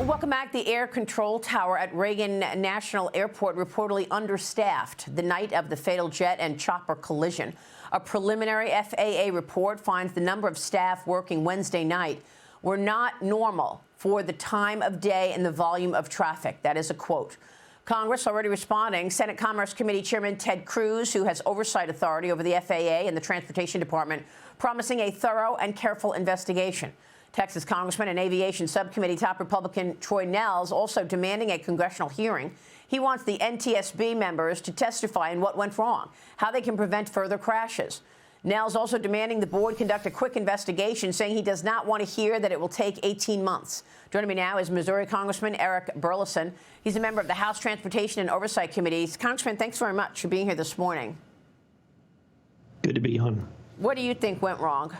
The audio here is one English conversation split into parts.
Welcome back. The air control tower at Reagan National Airport reportedly understaffed the night of the fatal jet and chopper collision. A preliminary FAA report finds the number of staff working Wednesday night were not normal for the time of day and the volume of traffic. That is a quote. Congress already responding. Senate Commerce Committee Chairman Ted Cruz, who has oversight authority over the FAA and the Transportation Department, promising a thorough and careful investigation. Texas Congressman and Aviation Subcommittee top Republican Troy Nehls also demanding a congressional hearing. He wants the NTSB members to testify in what went wrong, how they can prevent further crashes. Nehls also demanding the board conduct a quick investigation, saying he does not want to hear that it will take 18 months. Joining me now is Missouri Congressman Eric Burlison. He's a member of the House Transportation and Oversight Committees. Congressman, thanks very much for being here this morning. Good to be on. What do you think went wrong?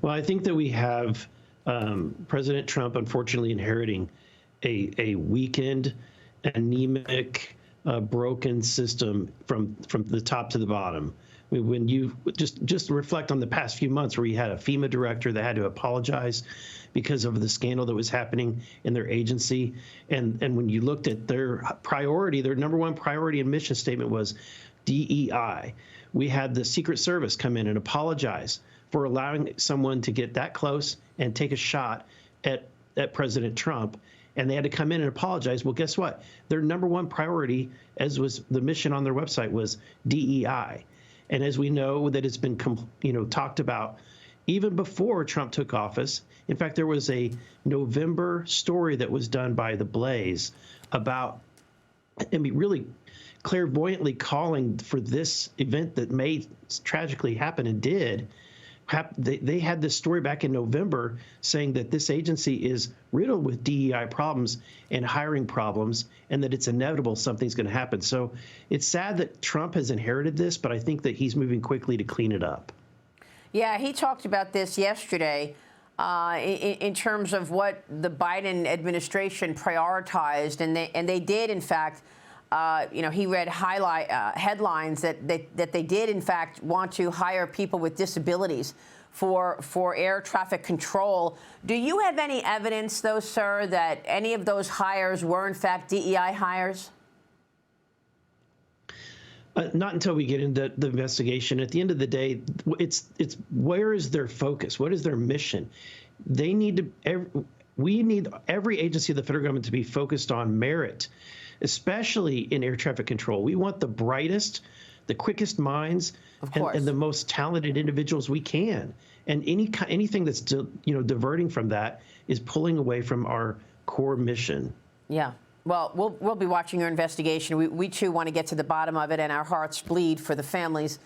Well, I think that we have President Trump, unfortunately, inheriting a weakened, anemic, broken system from the top to the bottom. I mean, when you just reflect on the past few months where you had a FEMA director that had to apologize because of the scandal that was happening in their agency, and when you looked at their priority, their number one priority and mission statement was DEI. We had the Secret Service come in and apologize for allowing someone to get that close and take a shot at President Trump. And they had to come in and apologize. Well, guess what? Their number one priority, as was the mission on their website, was DEI. And as we know, that it's been talked about even before Trump took office. In fact, there was a November story that was done by The Blaze about, I mean, really clairvoyantly calling for this event that may tragically happen and did. They had this story back in November saying that this agency is riddled with DEI problems and hiring problems, and that it's inevitable something's going to happen. So it's sad that Trump has inherited this, but I think that he's moving quickly to clean it up. Yeah, he talked about this yesterday in terms of what the Biden administration prioritized, and they did, in fact. He read headlines that they did, in fact, want to hire people with disabilities for air traffic control. Do you have any evidence, though, sir, that any of those hires were, in fact, DEI hires? Not until we get into the investigation. At the end of the day, it's where is their focus? What is their mission? They need to. We need every agency of the federal government to be focused on merit, especially in air traffic control. We want the brightest, the quickest minds, and the most talented individuals we can. And anything that's diverting from that is pulling away from our core mission. Yeah. Well, we'll be watching your investigation. We too want to get to the bottom of it, and our hearts bleed for the families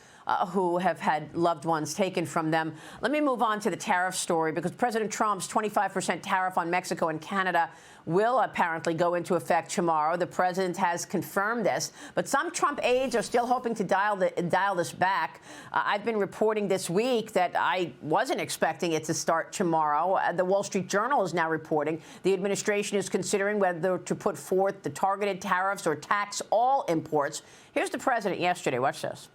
who have had loved ones taken from them. Let me move on to the tariff story, because President Trump's 25% tariff on Mexico and Canada will apparently go into effect tomorrow. The president has confirmed this, but some Trump aides are still hoping to dial this back. I've been reporting this week that I wasn't expecting it to start tomorrow. The Wall Street Journal is now reporting the administration is considering whether to put forth the targeted tariffs or tax all imports. Here's the president yesterday. Watch this.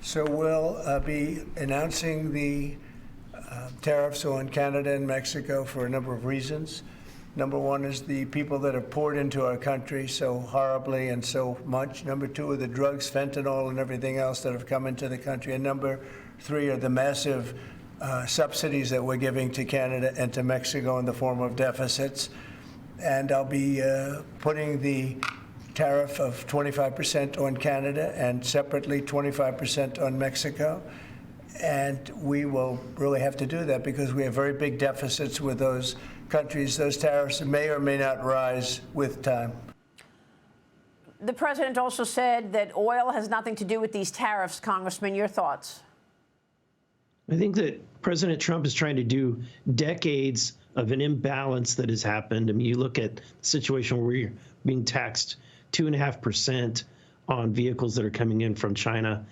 So we'll be announcing the tariffs on Canada and Mexico for a number of reasons. Number one is the people that have poured into our country so horribly and so much. Number two are the drugs, fentanyl, and everything else that have come into the country. And number three are the massive subsidies that we're giving to Canada and to Mexico in the form of deficits. And I'll be putting the tariff of 25% on Canada and separately 25% on Mexico. And we will really have to do that because we have very big deficits with those countries. Those tariffs may or may not rise with time. The president also said that oil has nothing to do with these tariffs. Congressman, your thoughts? I think that President Trump is trying to do decades of an imbalance that has happened. I mean, you look at the situation where we're being taxed 2.5% on vehicles that are coming in from China.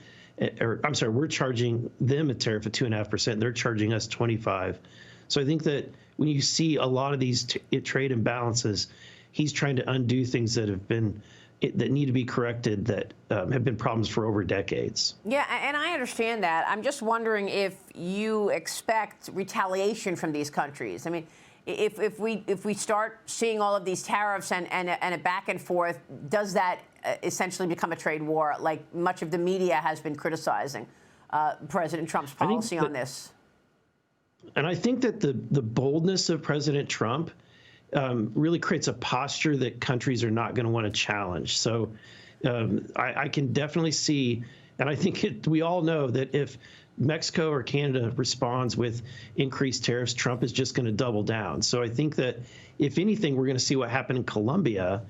Or I'm sorry, we're charging them a tariff of 2.5%. They're charging us 25%. So I think that when you see a lot of these trade imbalances, he's trying to undo things that have been that need to be corrected that have been problems for over decades. Yeah, and I understand that. I'm just wondering if you expect retaliation from these countries. I mean, if we start seeing all of these tariffs and a back and forth, does that essentially become a trade war, like much of the media has been criticizing President Trump's policy on this? And I think that the boldness of President Trump really creates a posture that countries are not going to want to challenge. So I can definitely see, and I think we all know that if Mexico or Canada responds with increased tariffs, Trump is just going to double down. So I think that if anything, we're going to see what happened in Colombia,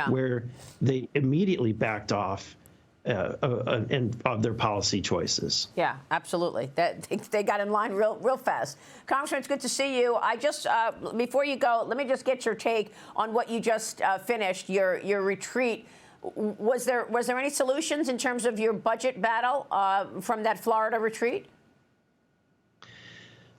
where they immediately backed off of their policy choices. Yeah, absolutely. They got in line real fast. Congressman, it's good to see you. I just before you go, let me just get your take on what you just finished, your retreat. Was there any solutions in terms of your budget battle from that Florida retreat?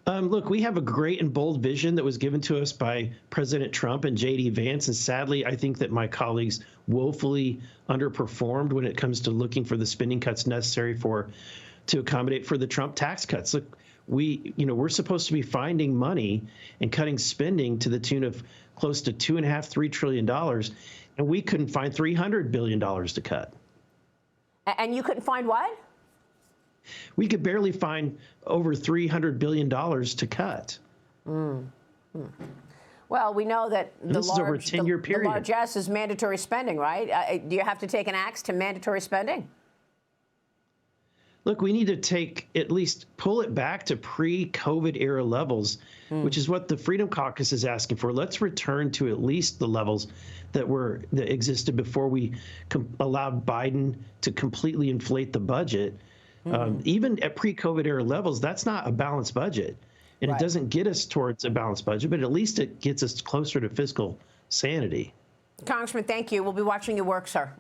Look, we have a great and bold vision that was given to us by President Trump and J.D. Vance, and sadly, I think that my colleagues woefully underperformed when it comes to looking for the spending cuts necessary to accommodate for the Trump tax cuts. Look, we're supposed to be finding money and cutting spending to the tune of close to $2.5–3 trillion, and we couldn't find $300 billion to cut. And you couldn't find what? We could barely find over $300 billion to cut. Well, we know that this is over a 10-year period. The largesse is mandatory spending, right? Do you have to take an axe to mandatory spending? Look, we need to at least pull it back to pre-COVID era levels, which is what the Freedom Caucus is asking for. Let's return to at least the levels that existed before we allowed Biden to completely inflate the budget. Even at pre-COVID era levels, that's not a balanced budget. And It doesn't get us towards a balanced budget, but at least it gets us closer to fiscal sanity. Congressman, thank you. We'll be watching your work, sir.